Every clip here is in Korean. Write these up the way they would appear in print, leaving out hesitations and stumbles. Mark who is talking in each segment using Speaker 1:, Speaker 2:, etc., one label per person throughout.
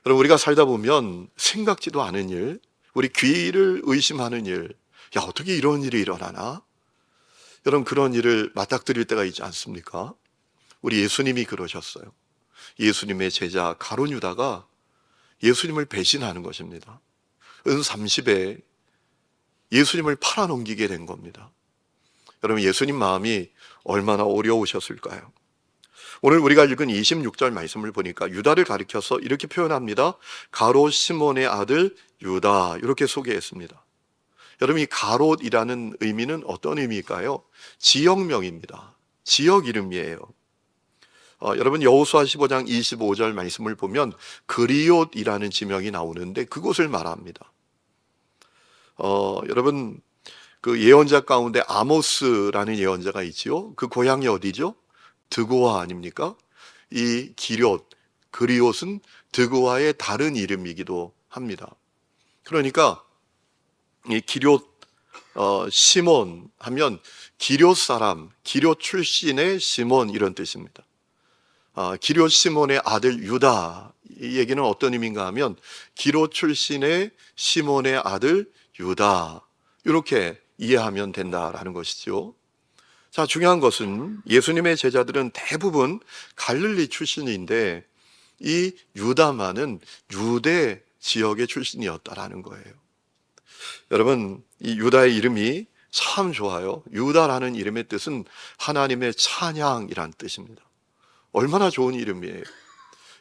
Speaker 1: 여러분, 우리가 살다 보면 생각지도 않은 일, 우리 귀를 의심하는 일, 야, 어떻게 이런 일이 일어나나? 여러분, 그런 일을 맞닥뜨릴 때가 있지 않습니까? 우리 예수님이 그러셨어요. 예수님의 제자 가룟 유다가 예수님을 배신하는 것입니다. 은 30에 예수님을 팔아넘기게 된 겁니다. 여러분, 예수님 마음이 얼마나 어려우셨을까요? 오늘 우리가 읽은 26절 말씀을 보니까 유다를 가리켜서 이렇게 표현합니다. 가롯 시몬의 아들 유다, 이렇게 소개했습니다. 여러분, 이 가롯이라는 의미는 어떤 의미일까요? 지역명입니다. 지역 이름이에요. 여러분, 여호수아 15장 25절 말씀을 보면 그리옷이라는 지명이 나오는데 그곳을 말합니다. 여러분, 그 예언자 가운데 아모스라는 예언자가 있지요. 그 고향이 어디죠? 드고아 아닙니까? 이 기럇, 그리옷은 드고아의 다른 이름이기도 합니다. 그러니까 이 기럇 시몬 하면 기럇 사람, 기럇 출신의 시몬, 이런 뜻입니다. 기럇 시몬의 아들 유다, 이 얘기는 어떤 의미인가 하면 기럇 출신의 시몬의 아들 유다, 이렇게 이해하면 된다라는 것이죠. 자, 중요한 것은 예수님의 제자들은 대부분 갈릴리 출신인데 이 유다만은 유대 지역의 출신이었다라는 거예요. 여러분, 이 유다의 이름이 참 좋아요. 유다라는 이름의 뜻은 하나님의 찬양이란 뜻입니다. 얼마나 좋은 이름이에요.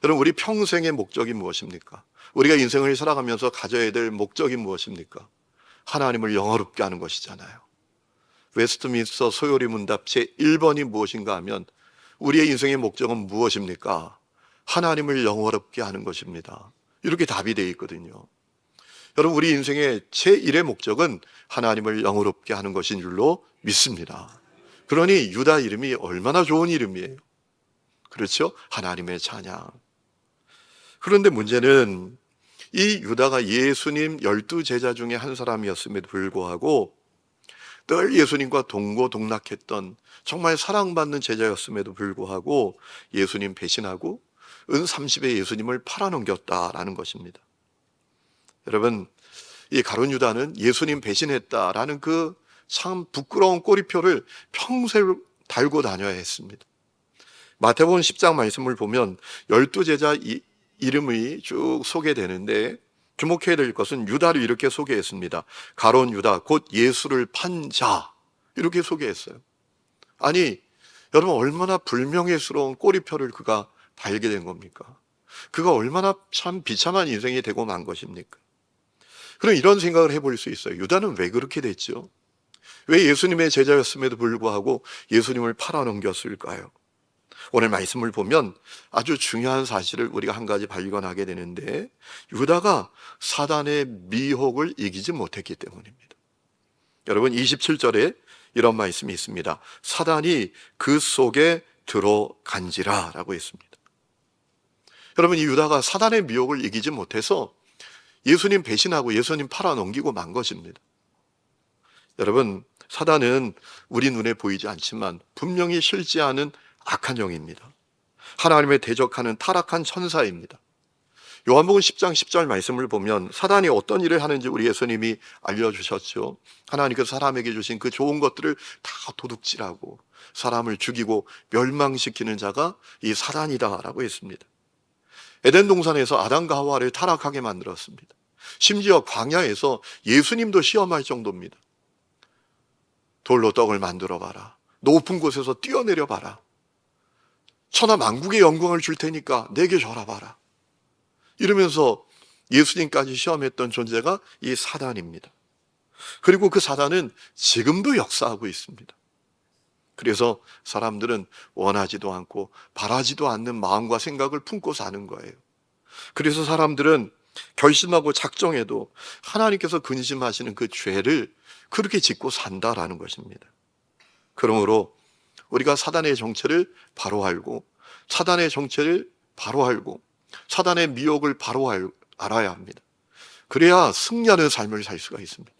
Speaker 1: 여러분, 우리 평생의 목적이 무엇입니까? 우리가 인생을 살아가면서 가져야 될 목적이 무엇입니까? 하나님을 영화롭게 하는 것이잖아요. 웨스트민스터 소요리 문답 제1번이 무엇인가 하면 우리의 인생의 목적은 무엇입니까? 하나님을 영화롭게 하는 것입니다. 이렇게 답이 되어 있거든요. 여러분, 우리 인생의 제1의 목적은 하나님을 영화롭게 하는 것인 줄로 믿습니다. 그러니 유다 이름이 얼마나 좋은 이름이에요. 그렇죠? 하나님의 찬양. 그런데 문제는 이 유다가 예수님 12제자 중에 한 사람이었음에도 불구하고 늘 예수님과 동고동락했던 정말 사랑받는 제자였음에도 불구하고 예수님 배신하고 은 30에 예수님을 팔아넘겼다라는 것입니다. 여러분, 이 가룟 유다는 예수님 배신했다라는 그 참 부끄러운 꼬리표를 평생 달고 다녀야 했습니다. 마태복음 10장 말씀을 보면 12제자 이름이 쭉 소개되는데 주목해야 될 것은 유다를 이렇게 소개했습니다. 가룟 유다, 곧 예수를 판 자, 이렇게 소개했어요. 아니, 여러분, 얼마나 불명예스러운 꼬리표를 그가 달게 된 겁니까? 그가 얼마나 참 비참한 인생이 되고 만 것입니까? 그럼 이런 생각을 해볼 수 있어요. 유다는 왜 그렇게 됐죠? 왜 예수님의 제자였음에도 불구하고 예수님을 팔아넘겼을까요? 오늘 말씀을 보면 아주 중요한 사실을 우리가 한 가지 발견하게 되는데 유다가 사단의 미혹을 이기지 못했기 때문입니다. 여러분, 27절에 이런 말씀이 있습니다. 사단이 그 속에 들어간지라 라고 했습니다. 여러분, 이 유다가 사단의 미혹을 이기지 못해서 예수님 배신하고 예수님 팔아넘기고 만 것입니다. 여러분, 사단은 우리 눈에 보이지 않지만 분명히 싫지 않은 악한 영입니다. 하나님의 대적하는 타락한 천사입니다. 요한복음 10장 10절 말씀을 보면 사단이 어떤 일을 하는지 우리 예수님이 알려주셨죠. 하나님께서 사람에게 주신 그 좋은 것들을 다 도둑질하고 사람을 죽이고 멸망시키는 자가 이 사단이다라고 했습니다. 에덴 동산에서 아담과 하와를 타락하게 만들었습니다. 심지어 광야에서 예수님도 시험할 정도입니다. 돌로 떡을 만들어 봐라. 높은 곳에서 뛰어내려 봐라. 천하 만국의 영광을 줄 테니까 내게 줘라 봐라. 이러면서 예수님까지 시험했던 존재가 이 사단입니다. 그리고 그 사단은 지금도 역사하고 있습니다. 그래서 사람들은 원하지도 않고 바라지도 않는 마음과 생각을 품고 사는 거예요. 그래서 사람들은 결심하고 작정해도 하나님께서 근심하시는 그 죄를 그렇게 짓고 산다라는 것입니다. 그러므로 우리가 사단의 정체를 바로 알고 사단의 정체를 바로 알고 사단의 미혹을 바로 알아야 합니다. 그래야 승리하는 삶을 살 수가 있습니다.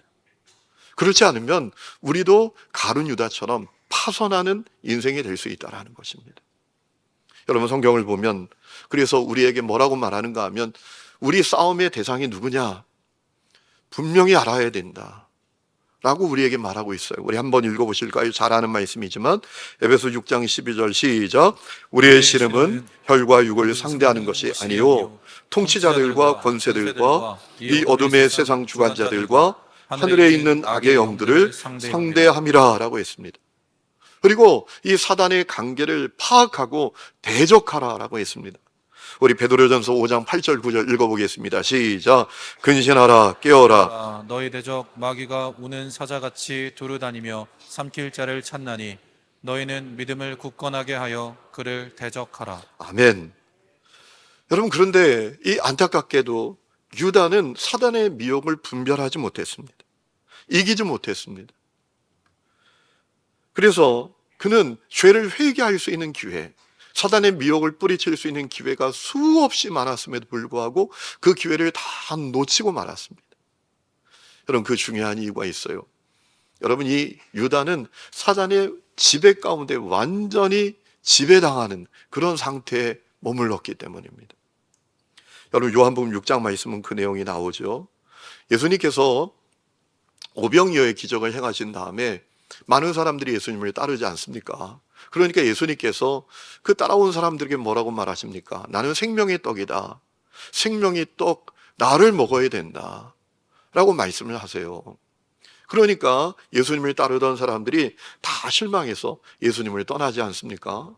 Speaker 1: 그렇지 않으면 우리도 가룟 유다처럼 파손하는 인생이 될 수 있다는 것입니다. 여러분, 성경을 보면 그래서 우리에게 뭐라고 말하는가 하면 우리 싸움의 대상이 누구냐? 분명히 알아야 된다 라고 우리에게 말하고 있어요. 우리 한번 읽어보실까요? 잘 아는 말씀이지만 에베소 6장 12절 시작. 우리의 씨름은 혈과 육을 상대하는 것이 아니요 통치자들과 권세들과 이 어둠의 세상 주관자들과 하늘에 있는 악의 영들을 상대함이라 라고 했습니다. 그리고 이 사단의 관계를 파악하고 대적하라 라고 했습니다. 우리 베드로전서 5장 8절 9절 읽어보겠습니다. 시작. 근신하라 깨어라.
Speaker 2: 너희 대적 마귀가 우는 사자같이 두루다니며 삼킬 자를 찾나니 너희는 믿음을 굳건하게 하여 그를 대적하라.
Speaker 1: 아멘. 여러분, 그런데 이 안타깝게도 유다는 사단의 미혹을 분별하지 못했습니다. 이기지 못했습니다. 그래서 그는 죄를 회개할 수 있는 기회, 사단의 미혹을 뿌리칠 수 있는 기회가 수없이 많았음에도 불구하고 그 기회를 다 놓치고 말았습니다. 여러분, 그 중요한 이유가 있어요. 여러분, 이 유다는 사단의 지배 가운데 완전히 지배당하는 그런 상태에 머물렀기 때문입니다. 여러분, 요한복음 6장 말씀은 그 내용이 나오죠. 예수님께서 오병이어의 기적을 행하신 다음에 많은 사람들이 예수님을 따르지 않습니까? 그러니까 예수님께서 그 따라온 사람들에게 뭐라고 말하십니까? 나는 생명의 떡이다. 생명의 떡, 나를 먹어야 된다 라고 말씀을 하세요. 그러니까 예수님을 따르던 사람들이 다 실망해서 예수님을 떠나지 않습니까?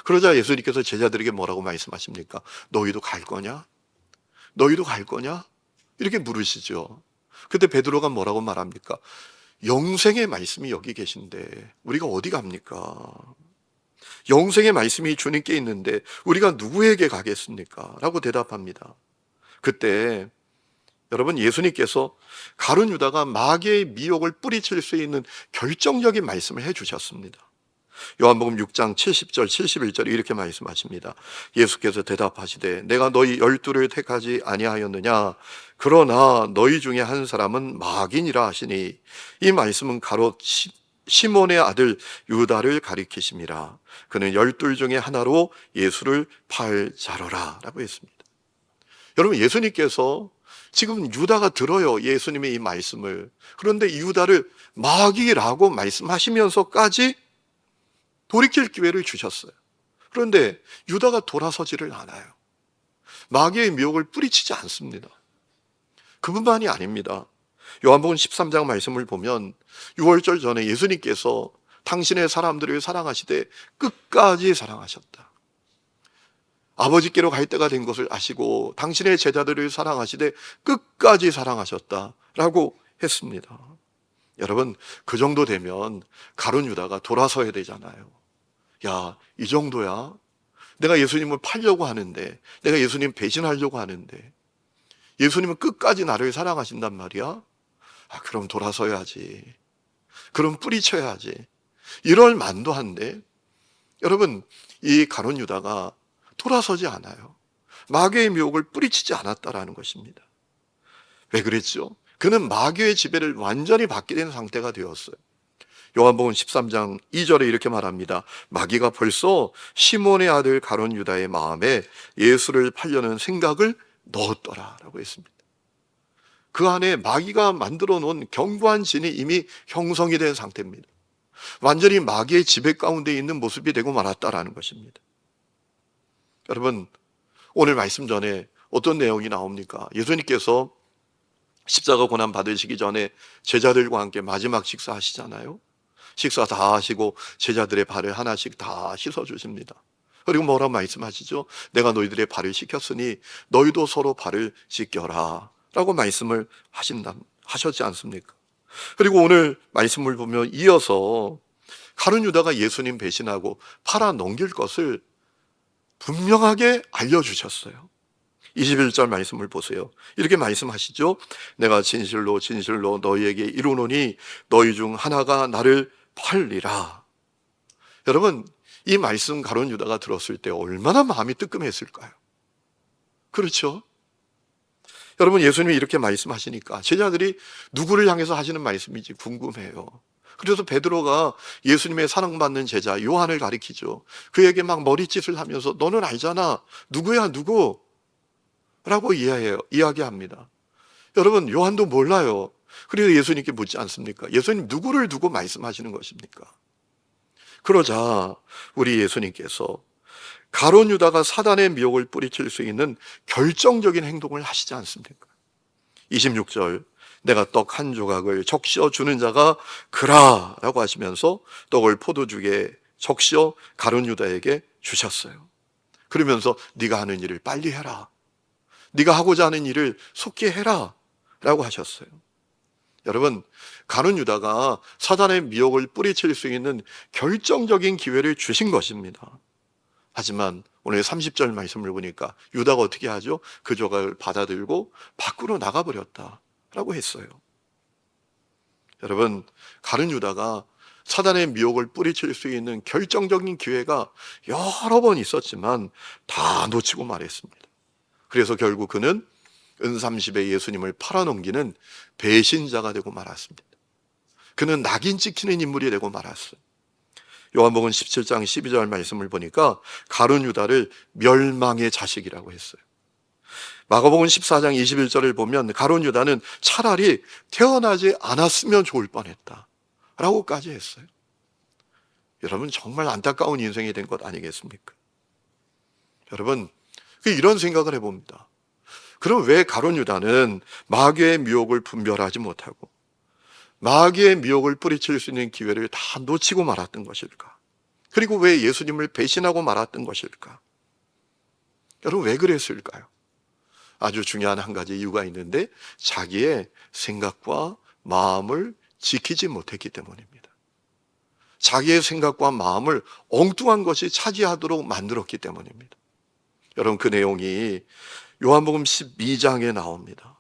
Speaker 1: 그러자 예수님께서 제자들에게 뭐라고 말씀하십니까? 너희도 갈 거냐? 너희도 갈 거냐? 이렇게 물으시죠. 그때 베드로가 뭐라고 말합니까? 영생의 말씀이 여기 계신데 우리가 어디 갑니까? 영생의 말씀이 주님께 있는데 우리가 누구에게 가겠습니까? 라고 대답합니다. 그때 여러분, 예수님께서 가룟 유다가 마귀의 미혹을 뿌리칠 수 있는 결정적인 말씀을 해주셨습니다. 요한복음 6장 70절 71절에 이렇게 말씀하십니다. 예수께서 대답하시되 내가 너희 12를 택하지 아니하였느냐? 그러나 너희 중에 한 사람은 마귀니라 하시니, 이 말씀은 가롯 시몬의 아들 유다를 가리키심이라. 그는 12 중에 하나로 예수를 팔 자로라 라고 했습니다. 여러분, 예수님께서 지금 유다가 들어요, 예수님의 이 말씀을. 그런데 유다를 마귀라고 말씀하시면서까지 돌이킬 기회를 주셨어요. 그런데 유다가 돌아서지를 않아요. 마귀의 미혹을 뿌리치지 않습니다. 그뿐만이 아닙니다. 요한복음 13장 말씀을 보면 6월절 전에 예수님께서 당신의 사람들을 사랑하시되 끝까지 사랑하셨다. 아버지께로 갈 때가 된 것을 아시고 당신의 제자들을 사랑하시되 끝까지 사랑하셨다라고 했습니다. 여러분, 그 정도 되면 가룟 유다가 돌아서야 되잖아요. 야, 이 정도야? 내가 예수님을 팔려고 하는데, 내가 예수님 배신하려고 하는데 예수님은 끝까지 나를 사랑하신단 말이야? 그럼 돌아서야지. 그럼 뿌리쳐야지. 이럴 만도 한데, 여러분, 이 가룟 유다가 돌아서지 않아요. 마귀의 미혹을 뿌리치지 않았다라는 것입니다. 왜 그랬죠? 그는 마귀의 지배를 완전히 받게 된 상태가 되었어요. 요한복음 13장 2절에 이렇게 말합니다. 마귀가 벌써 시몬의 아들 가룟 유다의 마음에 예수를 팔려는 생각을 넣었더라라고 했습니다. 그 안에 마귀가 만들어 놓은 견고한 진이 이미 형성이 된 상태입니다. 완전히 마귀의 지배 가운데 있는 모습이 되고 말았다라는 것입니다. 여러분, 오늘 말씀 전에 어떤 내용이 나옵니까? 예수님께서 십자가 고난 받으시기 전에 제자들과 함께 마지막 식사하시잖아요. 식사 다 하시고 제자들의 발을 하나씩 다 씻어주십니다. 그리고 뭐라고 말씀하시죠? 내가 너희들의 발을 씻겼으니 너희도 서로 발을 씻겨라 라고 말씀을 하셨지 않습니까? 그리고 오늘 말씀을 보면 이어서 가룟 유다가 예수님 배신하고 팔아 넘길 것을 분명하게 알려주셨어요. 21절 말씀을 보세요. 이렇게 말씀하시죠. 내가 진실로 진실로 너희에게 이르노니 너희 중 하나가 나를 팔리라. 여러분, 이 말씀 가룟 유다가 들었을 때 얼마나 마음이 뜨끔했을까요? 그렇죠? 여러분, 예수님이 이렇게 말씀하시니까 제자들이 누구를 향해서 하시는 말씀인지 궁금해요. 그래서 베드로가 예수님의 사랑받는 제자 요한을 가리키죠. 그에게 막 머리짓을 하면서 너는 알잖아. 누구야, 누구? 라고 이야기합니다. 여러분, 요한도 몰라요. 그래서 예수님께 묻지 않습니까? 예수님 누구를 두고 말씀하시는 것입니까? 그러자 우리 예수님께서 가룟 유다가 사단의 미혹을 뿌리칠 수 있는 결정적인 행동을 하시지 않습니까? 26절, 내가 떡 한 조각을 적셔 주는 자가 그라 라고 하시면서 떡을 포도주에 적셔 가룟 유다에게 주셨어요. 그러면서 네가 하는 일을 빨리 해라, 네가 하고자 하는 일을 속히 해라 라고 하셨어요. 여러분, 가룟 유다가 사단의 미혹을 뿌리칠 수 있는 결정적인 기회를 주신 것입니다. 하지만 오늘 30절 말씀을 보니까 유다가 어떻게 하죠? 그 조각을 받아들고 밖으로 나가버렸다라고 했어요. 여러분, 가룟 유다가 사단의 미혹을 뿌리칠 수 있는 결정적인 기회가 여러 번 있었지만 다 놓치고 말했습니다. 그래서 결국 그는 은삼십에 예수님을 팔아넘기는 배신자가 되고 말았습니다. 그는 낙인 찍히는 인물이 되고 말았어요. 요한복음 17장 12절 말씀을 보니까 가룟 유다를 멸망의 자식이라고 했어요. 마가복음 14장 21절을 보면 가룟 유다는 차라리 태어나지 않았으면 좋을 뻔했다 라고까지 했어요. 여러분, 정말 안타까운 인생이 된 것 아니겠습니까? 여러분, 이런 생각을 해봅니다. 그럼 왜 가룟 유다는 마귀의 미혹을 분별하지 못하고 마귀의 미혹을 뿌리칠 수 있는 기회를 다 놓치고 말았던 것일까? 그리고 왜 예수님을 배신하고 말았던 것일까? 여러분, 왜 그랬을까요? 아주 중요한 한 가지 이유가 있는데 자기의 생각과 마음을 지키지 못했기 때문입니다. 자기의 생각과 마음을 엉뚱한 것이 차지하도록 만들었기 때문입니다. 여러분, 그 내용이 요한복음 12장에 나옵니다.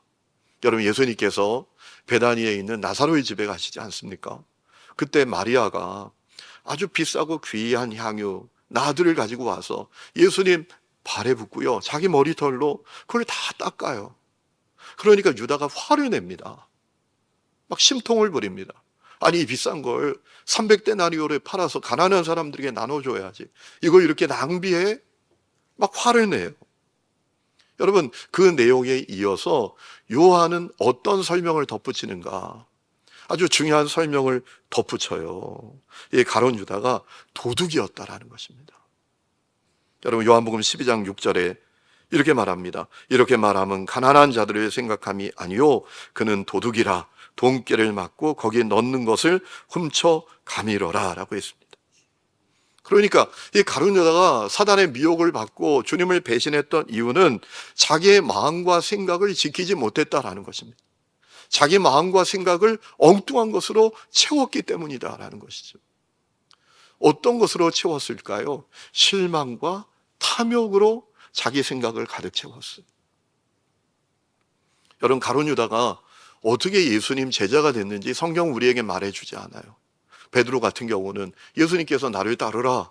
Speaker 1: 여러분, 예수님께서 베다니에 있는 나사로의 집에 가시지 않습니까? 그때 마리아가 아주 비싸고 귀한 향유 나들을 가지고 와서 예수님 발에 붓고요, 자기 머리털로 그걸 다 닦아요. 그러니까 유다가 화를 냅니다. 막 심통을 부립니다. 아니, 이 비싼 걸 300데나리오를 팔아서 가난한 사람들에게 나눠줘야지, 이걸 이렇게 낭비해? 막 화를 내요. 여러분, 그 내용에 이어서 요한은 어떤 설명을 덧붙이는가? 아주 중요한 설명을 덧붙여요. 이 가룟 유다가 도둑이었다라는 것입니다. 여러분, 요한복음 12장 6절에 이렇게 말합니다. 이렇게 말하면 가난한 자들을 생각함이 아니요 그는 도둑이라, 돈깨를 맞고 거기에 넣는 것을 훔쳐 가미러라 라고 했습니다. 그러니까 이 가룟 유다가 사단의 미혹을 받고 주님을 배신했던 이유는 자기의 마음과 생각을 지키지 못했다라는 것입니다. 자기 마음과 생각을 엉뚱한 것으로 채웠기 때문이다라는 것이죠. 어떤 것으로 채웠을까요? 실망과 탐욕으로 자기 생각을 가득 채웠어요. 여러분, 가룟 유다가 어떻게 예수님 제자가 됐는지 성경 우리에게 말해주지 않아요. 베드로 같은 경우는 예수님께서 나를 따르라,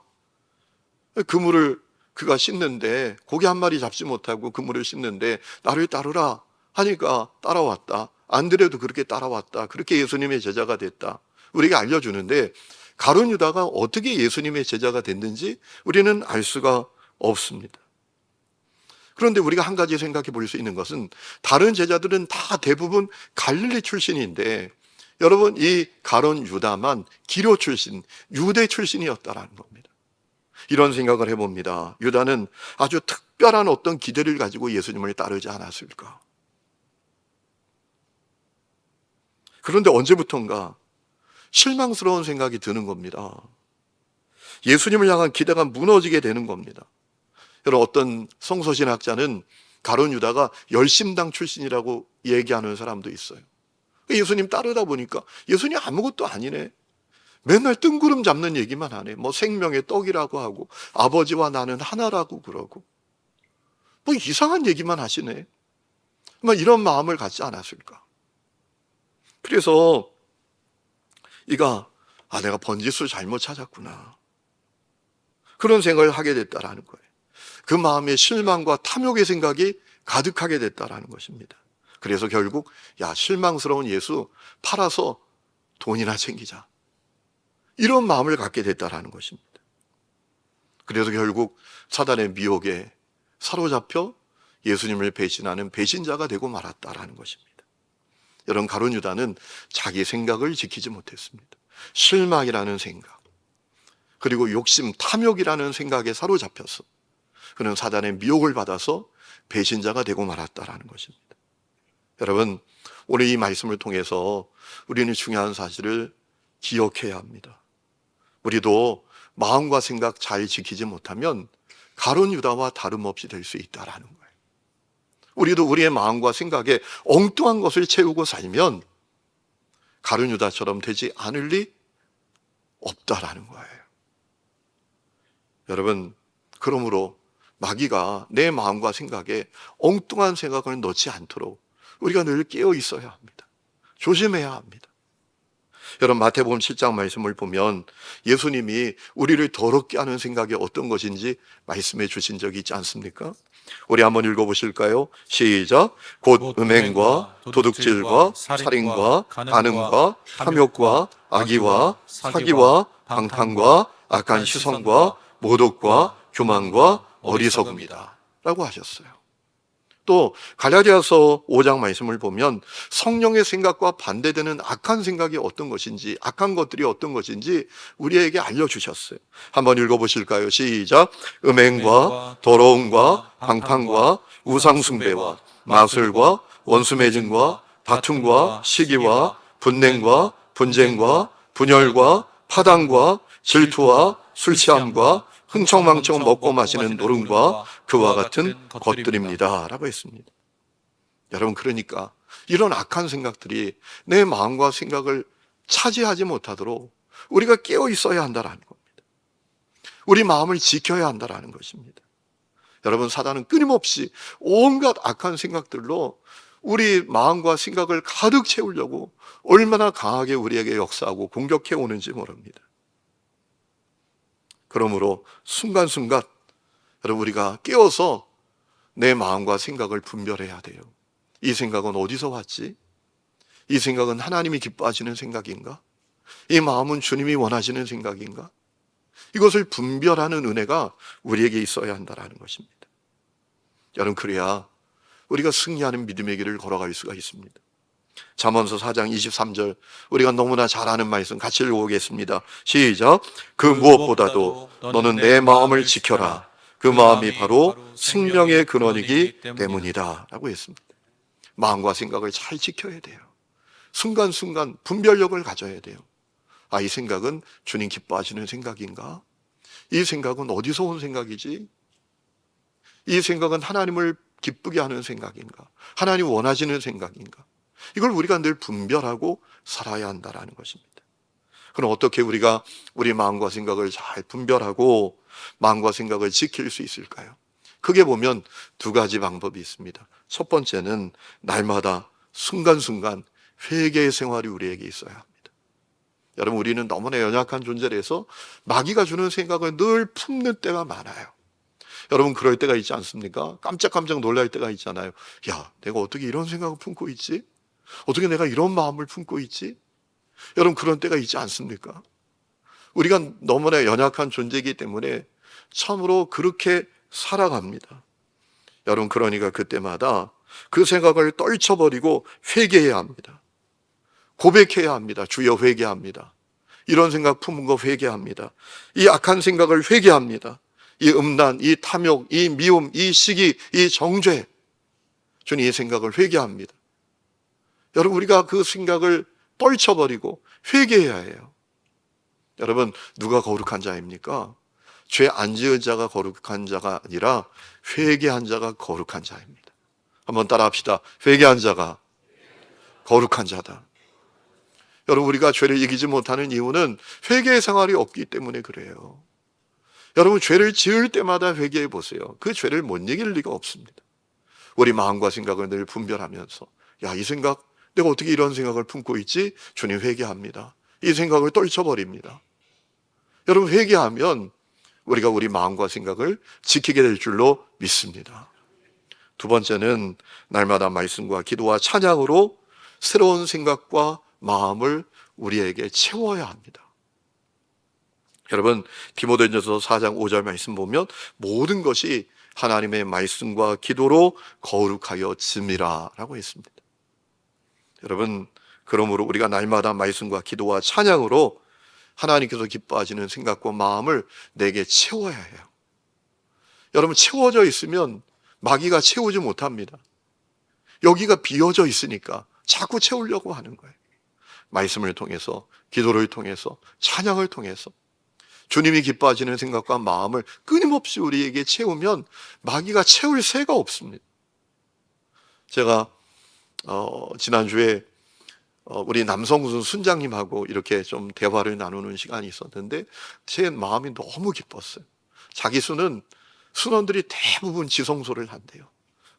Speaker 1: 그물을 그가 씻는데 고기 한 마리 잡지 못하고 그물을 씻는데 나를 따르라 하니까 따라왔다. 안드레도 그렇게 따라왔다. 그렇게 예수님의 제자가 됐다. 우리가 알려주는데 가룟 유다가 어떻게 예수님의 제자가 됐는지 우리는 알 수가 없습니다. 그런데 우리가 한 가지 생각해 볼 수 있는 것은 다른 제자들은 다 대부분 갈릴리 출신인데 여러분, 이 가룟 유다만 기료 출신, 유대 출신이었다라는 겁니다. 이런 생각을 해봅니다. 유다는 아주 특별한 어떤 기대를 가지고 예수님을 따르지 않았을까? 그런데 언제부턴가 실망스러운 생각이 드는 겁니다. 예수님을 향한 기대가 무너지게 되는 겁니다. 여러분, 어떤 성서신학자는 가룟 유다가 열심당 출신이라고 얘기하는 사람도 있어요. 예수님 따르다 보니까 예수님 아무것도 아니네, 맨날 뜬구름 잡는 얘기만 하네, 뭐 생명의 떡이라고 하고 아버지와 나는 하나라고 그러고 뭐 이상한 얘기만 하시네, 뭐 이런 마음을 갖지 않았을까? 그래서 이가 내가 번지수 잘못 찾았구나, 그런 생각을 하게 됐다라는 거예요. 그 마음에 실망과 탐욕의 생각이 가득하게 됐다라는 것입니다. 그래서 결국 실망스러운 예수 팔아서 돈이나 챙기자, 이런 마음을 갖게 됐다라는 것입니다. 그래서 결국 사단의 미혹에 사로잡혀 예수님을 배신하는 배신자가 되고 말았다라는 것입니다. 여러분, 가룟 유다는 자기 생각을 지키지 못했습니다. 실망이라는 생각, 그리고 욕심, 탐욕이라는 생각에 사로잡혀서 그는 사단의 미혹을 받아서 배신자가 되고 말았다라는 것입니다. 여러분, 오늘 이 말씀을 통해서 우리는 중요한 사실을 기억해야 합니다. 우리도 마음과 생각 잘 지키지 못하면 가룟 유다와 다름없이 될 수 있다라는 거예요. 우리도 우리의 마음과 생각에 엉뚱한 것을 채우고 살면 가룟 유다처럼 되지 않을 리 없다라는 거예요. 여러분, 그러므로 마귀가 내 마음과 생각에 엉뚱한 생각을 넣지 않도록 우리가 늘 깨어 있어야 합니다. 조심해야 합니다. 여러분, 마태복음 7장 말씀을 보면 예수님이 우리를 더럽게 하는 생각이 어떤 것인지 말씀해 주신 적이 있지 않습니까? 우리 한번 읽어보실까요? 시작. 곧 음행과 도둑질과 살인과 간음과 탐욕과 악의와 사기와 방탕과 악한 시선과 모독과 교만과 어리석음이다 라고 하셨어요. 또 갈라디아서 5장 말씀을 보면 성령의 생각과 반대되는 악한 생각이 어떤 것인지, 악한 것들이 어떤 것인지 우리에게 알려주셨어요. 한번 읽어보실까요? 시작. 음행과 더러움과 방탕과 우상숭배와 마술과 원수매증과 다툼과 시기와 분냉과 분쟁과 분열과 파당과 질투와 술취함과 흥청망청 먹고 마시는 노름과 그와 같은 것들입니다 라고 했습니다. 여러분, 그러니까 이런 악한 생각들이 내 마음과 생각을 차지하지 못하도록 우리가 깨어 있어야 한다는 겁니다. 우리 마음을 지켜야 한다는 것입니다. 여러분, 사단은 끊임없이 온갖 악한 생각들로 우리 마음과 생각을 가득 채우려고 얼마나 강하게 우리에게 역사하고 공격해 오는지 모릅니다. 그러므로 순간순간 여러분, 우리가 깨어서 내 마음과 생각을 분별해야 돼요. 이 생각은 어디서 왔지? 이 생각은 하나님이 기뻐하시는 생각인가? 이 마음은 주님이 원하시는 생각인가? 이것을 분별하는 은혜가 우리에게 있어야 한다는 것입니다. 여러분, 그래야 우리가 승리하는 믿음의 길을 걸어갈 수가 있습니다. 잠언서 4장 23절, 우리가 너무나 잘 아는 말씀 같이 읽어보겠습니다. 시작. 그 무엇보다도 너는 내 마음을 지켜라. 그 마음이 바로 생명의 근원이기 때문이다 라고 했습니다. 마음과 생각을 잘 지켜야 돼요. 순간순간 분별력을 가져야 돼요. 아, 이 생각은 주님 기뻐하시는 생각인가? 이 생각은 어디서 온 생각이지? 이 생각은 하나님을 기쁘게 하는 생각인가? 하나님 원하시는 생각인가? 이걸 우리가 늘 분별하고 살아야 한다는 것입니다. 그럼 어떻게 우리가 우리 마음과 생각을 잘 분별하고 마음과 생각을 지킬 수 있을까요? 크게 보면 두 가지 방법이 있습니다. 첫 번째는 날마다 순간순간 회개의 생활이 우리에게 있어야 합니다. 여러분, 우리는 너무나 연약한 존재라서 마귀가 주는 생각을 늘 품는 때가 많아요. 여러분, 그럴 때가 있지 않습니까? 깜짝깜짝 놀랄 때가 있잖아요. 야, 내가 어떻게 이런 생각을 품고 있지? 어떻게 내가 이런 마음을 품고 있지? 여러분, 그런 때가 있지 않습니까? 우리가 너무나 연약한 존재이기 때문에 참으로 그렇게 살아갑니다. 여러분, 그러니까 그때마다 그 생각을 떨쳐버리고 회개해야 합니다. 고백해야 합니다. 주여, 회개합니다. 이런 생각 품은 거 회개합니다. 이 악한 생각을 회개합니다. 이 음란, 이 탐욕, 이 미움, 이 시기, 이 정죄, 주님, 이 생각을 회개합니다. 여러분, 우리가 그 생각을 떨쳐버리고 회개해야 해요. 여러분, 누가 거룩한 자입니까? 죄 안 지은 자가 거룩한 자가 아니라 회개한 자가 거룩한 자입니다. 한번 따라 합시다. 회개한 자가 거룩한 자다. 여러분, 우리가 죄를 이기지 못하는 이유는 회개의 생활이 없기 때문에 그래요. 여러분, 죄를 지을 때마다 회개해 보세요. 그 죄를 못 이길 리가 없습니다. 우리 마음과 생각을 늘 분별하면서, 야, 이 생각, 내가 어떻게 이런 생각을 품고 있지? 주님, 회개합니다. 이 생각을 떨쳐버립니다. 여러분, 회개하면 우리가 우리 마음과 생각을 지키게 될 줄로 믿습니다. 두 번째는 날마다 말씀과 기도와 찬양으로 새로운 생각과 마음을 우리에게 채워야 합니다. 여러분, 디모데전서 4장 5절 말씀 보면 모든 것이 하나님의 말씀과 기도로 거룩하여 짐이라라고 했습니다. 여러분, 그러므로 우리가 날마다 말씀과 기도와 찬양으로 하나님께서 기뻐하시는 생각과 마음을 내게 채워야 해요. 여러분, 채워져 있으면 마귀가 채우지 못합니다. 여기가 비어져 있으니까 자꾸 채우려고 하는 거예요. 말씀을 통해서, 기도를 통해서, 찬양을 통해서 주님이 기뻐하시는 생각과 마음을 끊임없이 우리에게 채우면 마귀가 채울 새가 없습니다. 제가 지난주에 우리 남성순 순장님하고 이렇게 좀 대화를 나누는 시간이 있었는데 제 마음이 너무 기뻤어요. 자기 수는 순원들이 대부분 지성소를 한대요.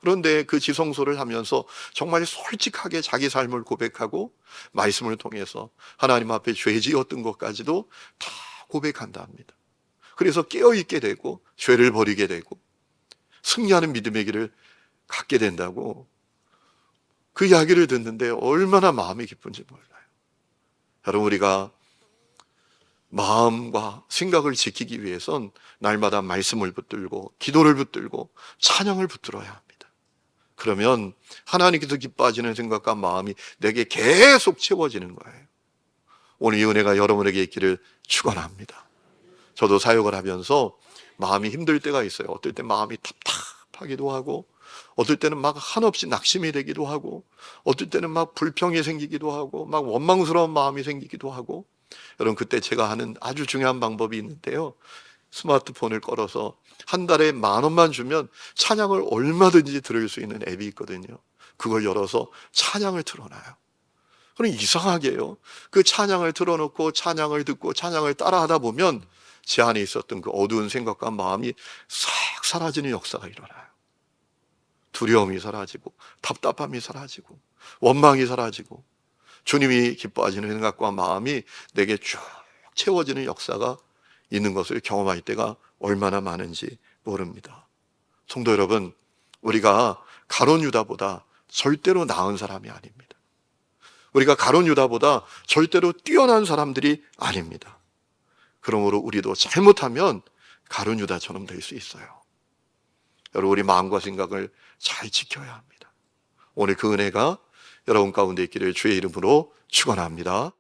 Speaker 1: 그런데 그 지성소를 하면서 정말 솔직하게 자기 삶을 고백하고 말씀을 통해서 하나님 앞에 죄 지었던 것까지도 다 고백한다 합니다. 그래서 깨어있게 되고 죄를 버리게 되고 승리하는 믿음의 길을 갖게 된다고 그 이야기를 듣는데 얼마나 마음이 기쁜지 몰라요. 여러분, 우리가 마음과 생각을 지키기 위해선 날마다 말씀을 붙들고 기도를 붙들고 찬양을 붙들어야 합니다. 그러면 하나님께서 기뻐하시는 생각과 마음이 내게 계속 채워지는 거예요. 오늘 이 은혜가 여러분에게 있기를 축원합니다. 저도 사역을 하면서 마음이 힘들 때가 있어요. 어떨 때 마음이 답답하기도 하고, 어떨 때는 막 한없이 낙심이 되기도 하고, 어떨 때는 막 불평이 생기기도 하고, 막 원망스러운 마음이 생기기도 하고. 여러분, 그때 제가 하는 아주 중요한 방법이 있는데요. 스마트폰을 걸어서 한 달에 10,000원만 주면 찬양을 얼마든지 들을 수 있는 앱이 있거든요. 그걸 열어서 찬양을 틀어놔요. 그럼 이상하게요, 그 찬양을 틀어놓고 찬양을 듣고 찬양을 따라하다 보면 제 안에 있었던 그 어두운 생각과 마음이 싹 사라지는 역사가 일어나요. 두려움이 사라지고 답답함이 사라지고 원망이 사라지고 주님이 기뻐하시는 생각과 마음이 내게 쭉 채워지는 역사가 있는 것을 경험할 때가 얼마나 많은지 모릅니다. 성도 여러분, 우리가 가룟 유다보다 절대로 나은 사람이 아닙니다. 우리가 가룟 유다보다 절대로 뛰어난 사람들이 아닙니다. 그러므로 우리도 잘못하면 가룟 유다처럼 될 수 있어요. 여러분, 우리 마음과 생각을 잘 지켜야 합니다. 오늘 그 은혜가 여러분 가운데 있기를 주의 이름으로 축원합니다.